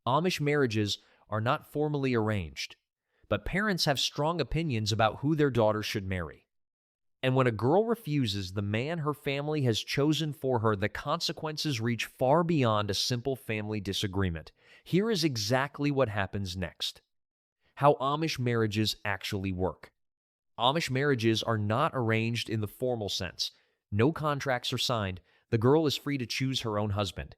Amish marriages are not formally arranged, but parents have strong opinions about who their daughter should marry. And when a girl refuses the man her family has chosen for her, the consequences reach far beyond a simple family disagreement. Here is exactly what happens next. How Amish marriages actually work. Amish marriages are not arranged in the formal sense. No contracts are signed. The girl is free to choose her own husband.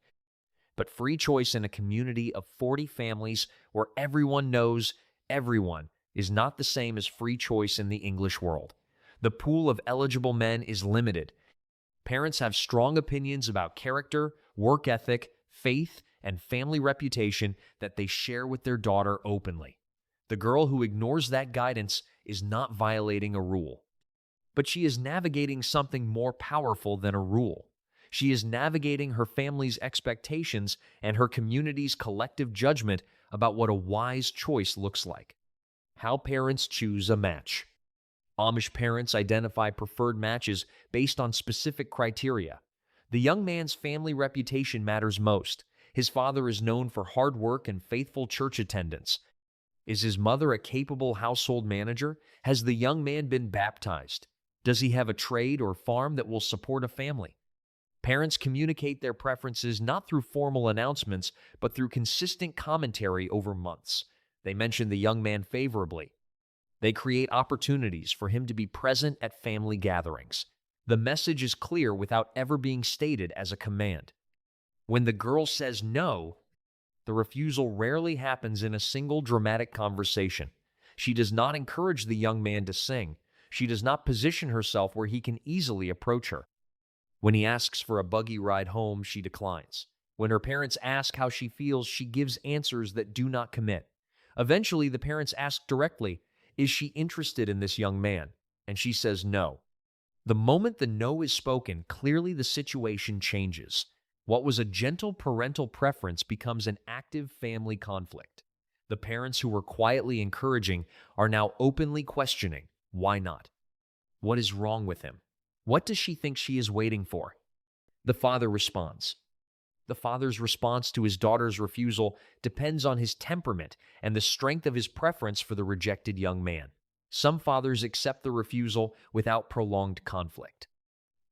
But free choice in a community of 40 families where everyone knows everyone is not the same as free choice in the English world. The pool of eligible men is limited. Parents have strong opinions about character, work ethic, faith, and family reputation that they share with their daughter openly. The girl who ignores that guidance is not violating a rule, but she is navigating something more powerful than a rule. She is navigating her family's expectations and her community's collective judgment about what a wise choice looks like. How parents choose a match. Amish parents identify preferred matches based on specific criteria. The young man's family reputation matters most. His father is known for hard work and faithful church attendance. Is his mother a capable household manager? Has the young man been baptized? Does he have a trade or farm that will support a family? Parents communicate their preferences not through formal announcements, but through consistent commentary over months. They mention the young man favorably. They create opportunities for him to be present at family gatherings. The message is clear without ever being stated as a command. When the girl says no, the refusal rarely happens in a single dramatic conversation. She does not encourage the young man to sing. She does not position herself where he can easily approach her. When he asks for a buggy ride home, she declines. When her parents ask how she feels, she gives answers that do not commit. Eventually, the parents ask directly, "Is she interested in this young man?" And she says no. The moment the no is spoken, clearly the situation changes. What was a gentle parental preference becomes an active family conflict. The parents who were quietly encouraging are now openly questioning, why not? What is wrong with him? What does she think she is waiting for? The father responds. The father's response to his daughter's refusal depends on his temperament and the strength of his preference for the rejected young man. Some fathers accept the refusal without prolonged conflict.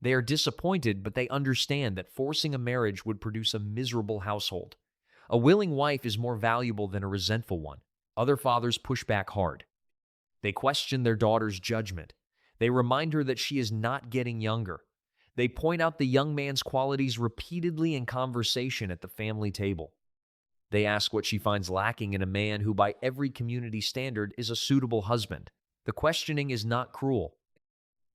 They are disappointed, but they understand that forcing a marriage would produce a miserable household. A willing wife is more valuable than a resentful one. Other fathers push back hard. They question their daughter's judgment. They remind her that she is not getting younger. They point out the young man's qualities repeatedly in conversation at the family table. They ask what she finds lacking in a man who, by every community standard, is a suitable husband. The questioning is not cruel.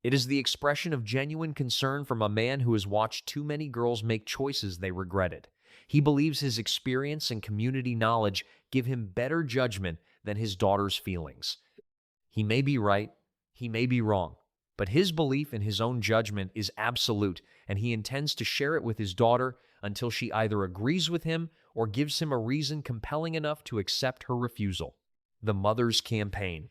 It is the expression of genuine concern from a man who has watched too many girls make choices they regretted. He believes his experience and community knowledge give him better judgment than his daughter's feelings. He may be right, he may be wrong, but his belief in his own judgment is absolute, and he intends to share it with his daughter until she either agrees with him or gives him a reason compelling enough to accept her refusal. The mother's campaign.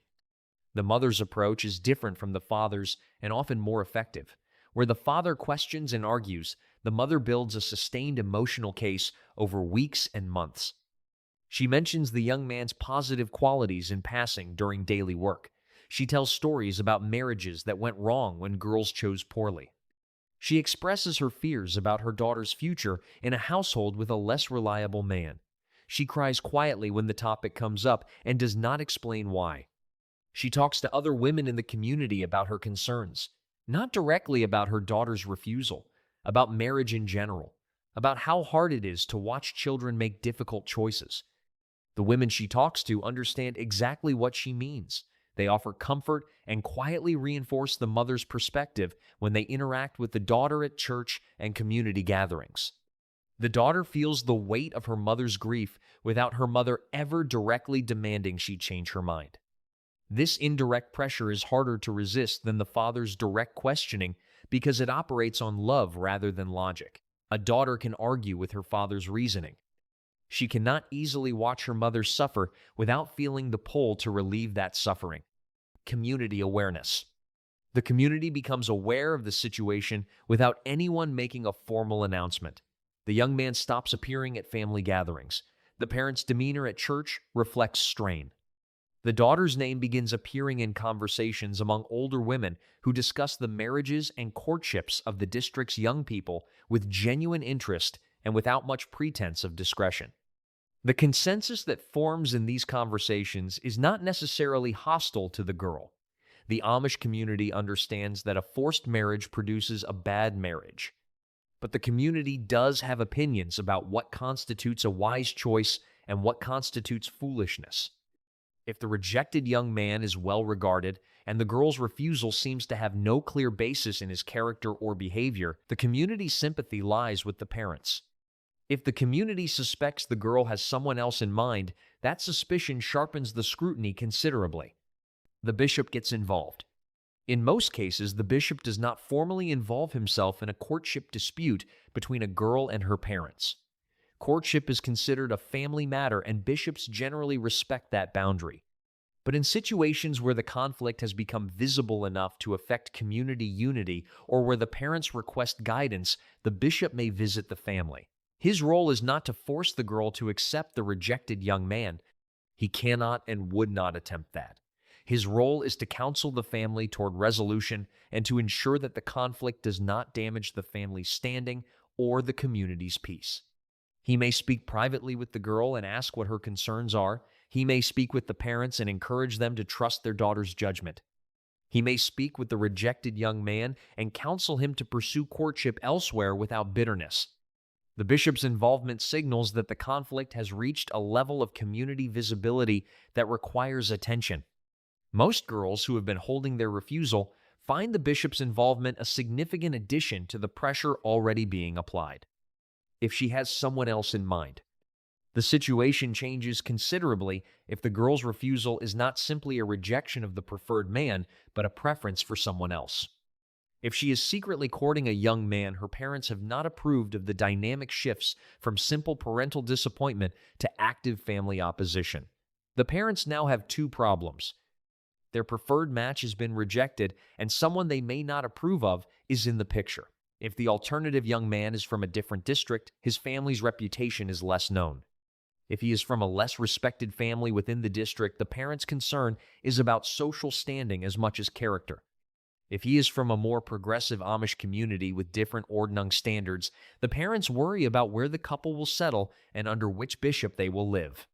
The mother's approach is different from the father's and often more effective. Where the father questions and argues, the mother builds a sustained emotional case over weeks and months. She mentions the young man's positive qualities in passing during daily work. She tells stories about marriages that went wrong when girls chose poorly. She expresses her fears about her daughter's future in a household with a less reliable man. She cries quietly when the topic comes up and does not explain why. She talks to other women in the community about her concerns, not directly about her daughter's refusal, about marriage in general, about how hard it is to watch children make difficult choices. The women she talks to understand exactly what she means. They offer comfort and quietly reinforce the mother's perspective when they interact with the daughter at church and community gatherings. The daughter feels the weight of her mother's grief without her mother ever directly demanding she change her mind. This indirect pressure is harder to resist than the father's direct questioning because it operates on love rather than logic. A daughter can argue with her father's reasoning. She cannot easily watch her mother suffer without feeling the pull to relieve that suffering. Community awareness. The community becomes aware of the situation without anyone making a formal announcement. The young man stops appearing at family gatherings. The parent's demeanor at church reflects strain. The daughter's name begins appearing in conversations among older women who discuss the marriages and courtships of the district's young people with genuine interest and without much pretense of discretion. The consensus that forms in these conversations is not necessarily hostile to the girl. The Amish community understands that a forced marriage produces a bad marriage. But the community does have opinions about what constitutes a wise choice and what constitutes foolishness. If the rejected young man is well regarded and the girl's refusal seems to have no clear basis in his character or behavior, the community's sympathy lies with the parents. If the community suspects the girl has someone else in mind, that suspicion sharpens the scrutiny considerably. The bishop gets involved. In most cases, the bishop does not formally involve himself in a courtship dispute between a girl and her parents. Courtship is considered a family matter, and bishops generally respect that boundary. But in situations where the conflict has become visible enough to affect community unity or where the parents request guidance, the bishop may visit the family. His role is not to force the girl to accept the rejected young man. He cannot and would not attempt that. His role is to counsel the family toward resolution and to ensure that the conflict does not damage the family's standing or the community's peace. He may speak privately with the girl and ask what her concerns are. He may speak with the parents and encourage them to trust their daughter's judgment. He may speak with the rejected young man and counsel him to pursue courtship elsewhere without bitterness. The bishop's involvement signals that the conflict has reached a level of community visibility that requires attention. Most girls who have been holding their refusal find the bishop's involvement a significant addition to the pressure already being applied. If she has someone else in mind, the situation changes considerably if the girl's refusal is not simply a rejection of the preferred man, but a preference for someone else. If she is secretly courting a young man, her parents have not approved of the dynamic shifts from simple parental disappointment to active family opposition. The parents now have two problems. Their preferred match has been rejected, and someone they may not approve of is in the picture. If the alternative young man is from a different district, his family's reputation is less known. If he is from a less respected family within the district, the parents' concern is about social standing as much as character. If he is from a more progressive Amish community with different ordnung standards, the parents worry about where the couple will settle and under which bishop they will live.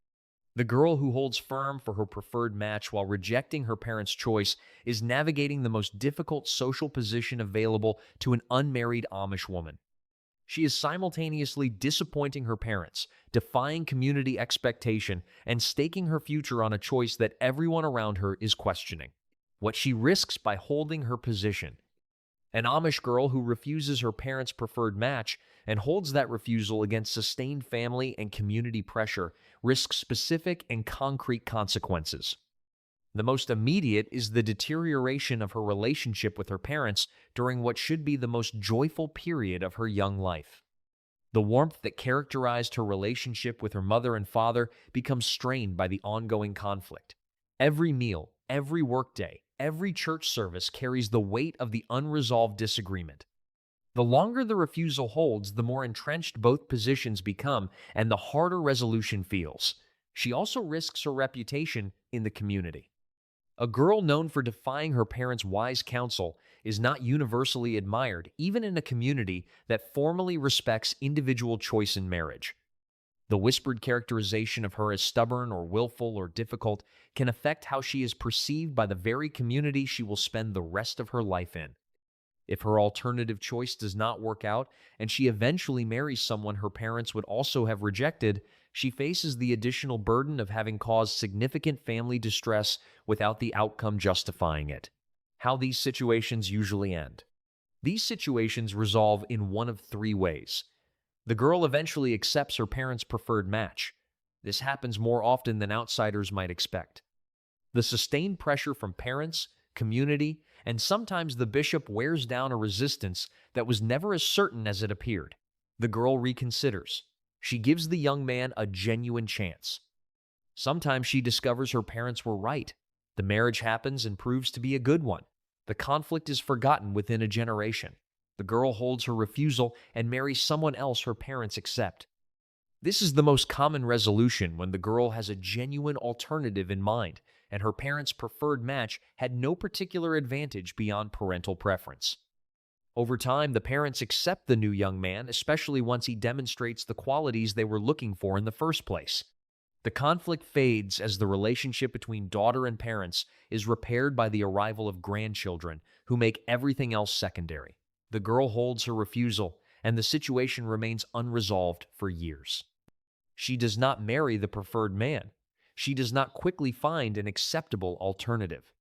The girl who holds firm for her preferred match while rejecting her parents' choice is navigating the most difficult social position available to an unmarried Amish woman. She is simultaneously disappointing her parents, defying community expectation, and staking her future on a choice that everyone around her is questioning. What she risks by holding her position. An Amish girl who refuses her parents' preferred match and holds that refusal against sustained family and community pressure risks specific and concrete consequences. The most immediate is the deterioration of her relationship with her parents during what should be the most joyful period of her young life. The warmth that characterized her relationship with her mother and father becomes strained by the ongoing conflict. Every meal, every workday, every church service carries the weight of the unresolved disagreement. The longer the refusal holds, the more entrenched both positions become, and the harder resolution feels. She also risks her reputation in the community. A girl known for defying her parents' wise counsel is not universally admired, even in a community that formally respects individual choice in marriage. The whispered characterization of her as stubborn or willful or difficult can affect how she is perceived by the very community she will spend the rest of her life in. If her alternative choice does not work out and she eventually marries someone her parents would also have rejected, she faces the additional burden of having caused significant family distress without the outcome justifying it. How these situations usually end. These situations resolve in one of three ways. The girl eventually accepts her parents' preferred match. This happens more often than outsiders might expect. The sustained pressure from parents, community, and sometimes the bishop wears down a resistance that was never as certain as it appeared. The girl reconsiders. She gives the young man a genuine chance. Sometimes she discovers her parents were right. The marriage happens and proves to be a good one. The conflict is forgotten within a generation. The girl holds her refusal and marries someone else her parents accept. This is the most common resolution when the girl has a genuine alternative in mind and her parents' preferred match had no particular advantage beyond parental preference. Over time, the parents accept the new young man, especially once he demonstrates the qualities they were looking for in the first place. The conflict fades as the relationship between daughter and parents is repaired by the arrival of grandchildren who make everything else secondary. The girl holds her refusal, and the situation remains unresolved for years. She does not marry the preferred man. She does not quickly find an acceptable alternative.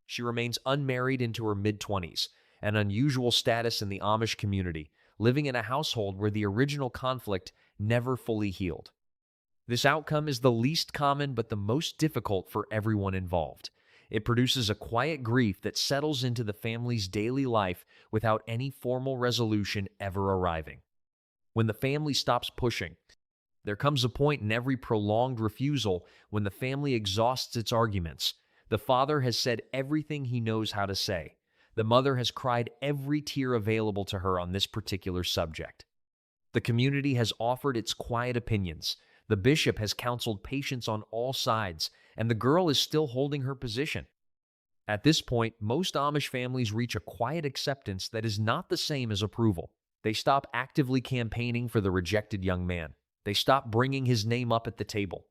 She remains unmarried into her mid-20s, an unusual status in the Amish community, living in a household where the original conflict never fully healed. This outcome is the least common but the most difficult for everyone involved. It produces a quiet grief that settles into the family's daily life without any formal resolution ever arriving. When the family stops pushing, there comes a point in every prolonged refusal when the family exhausts its arguments. The father has said everything he knows how to say. The mother has cried every tear available to her on this particular subject. The community has offered its quiet opinions. The bishop has counseled patience on all sides, and the girl is still holding her position. At this point, most Amish families reach a quiet acceptance that is not the same as approval. They stop actively campaigning for the rejected young man. They stop bringing his name up at the table.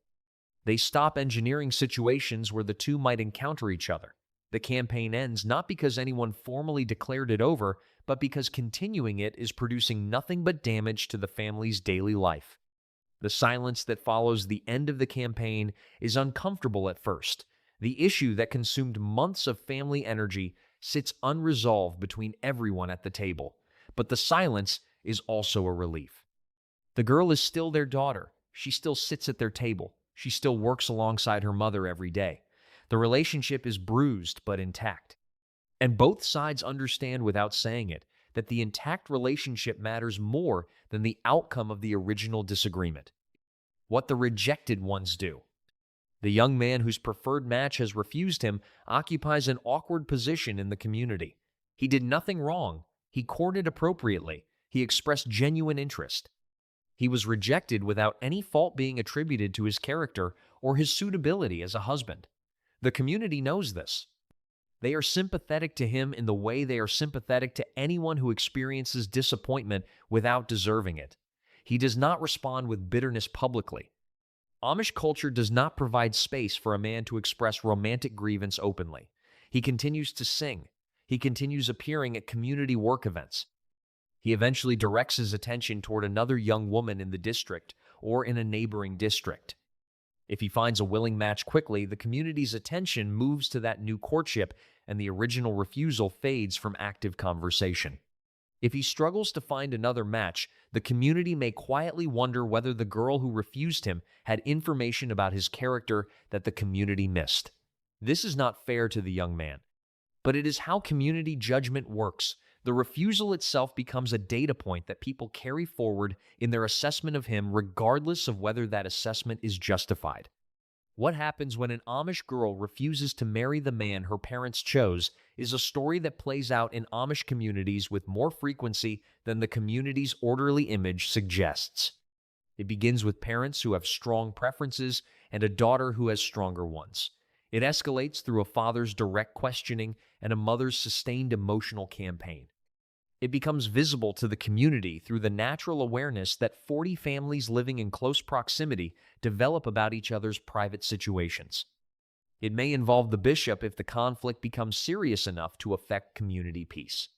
They stop engineering situations where the two might encounter each other. The campaign ends not because anyone formally declared it over, but because continuing it is producing nothing but damage to the family's daily life. The silence that follows the end of the campaign is uncomfortable at first. The issue that consumed months of family energy sits unresolved between everyone at the table, but the silence is also a relief. The girl is still their daughter. She still sits at their table. She still works alongside her mother every day. The relationship is bruised but intact. And both sides understand without saying it that the intact relationship matters more than the outcome of the original disagreement. What the rejected ones do. The young man whose preferred match has refused him occupies an awkward position in the community. He did nothing wrong. He courted appropriately. He expressed genuine interest. He was rejected without any fault being attributed to his character or his suitability as a husband. The community knows this. They are sympathetic to him in the way they are sympathetic to anyone who experiences disappointment without deserving it. He does not respond with bitterness publicly. Amish culture does not provide space for a man to express romantic grievance openly. He continues to sing. He continues appearing at community work events. He eventually directs his attention toward another young woman in the district or in a neighboring district. If he finds a willing match quickly, the community's attention moves to that new courtship and the original refusal fades from active conversation. If he struggles to find another match, the community may quietly wonder whether the girl who refused him had information about his character that the community missed. This is not fair to the young man, but it is how community judgment works. The refusal itself becomes a data point that people carry forward in their assessment of him regardless of whether that assessment is justified. What happens when an Amish girl refuses to marry the man her parents chose is a story that plays out in Amish communities with more frequency than the community's orderly image suggests. It begins with parents who have strong preferences and a daughter who has stronger ones. It escalates through a father's direct questioning and a mother's sustained emotional campaign. It becomes visible to the community through the natural awareness that 40 families living in close proximity develop about each other's private situations. It may involve the bishop if the conflict becomes serious enough to affect community peace.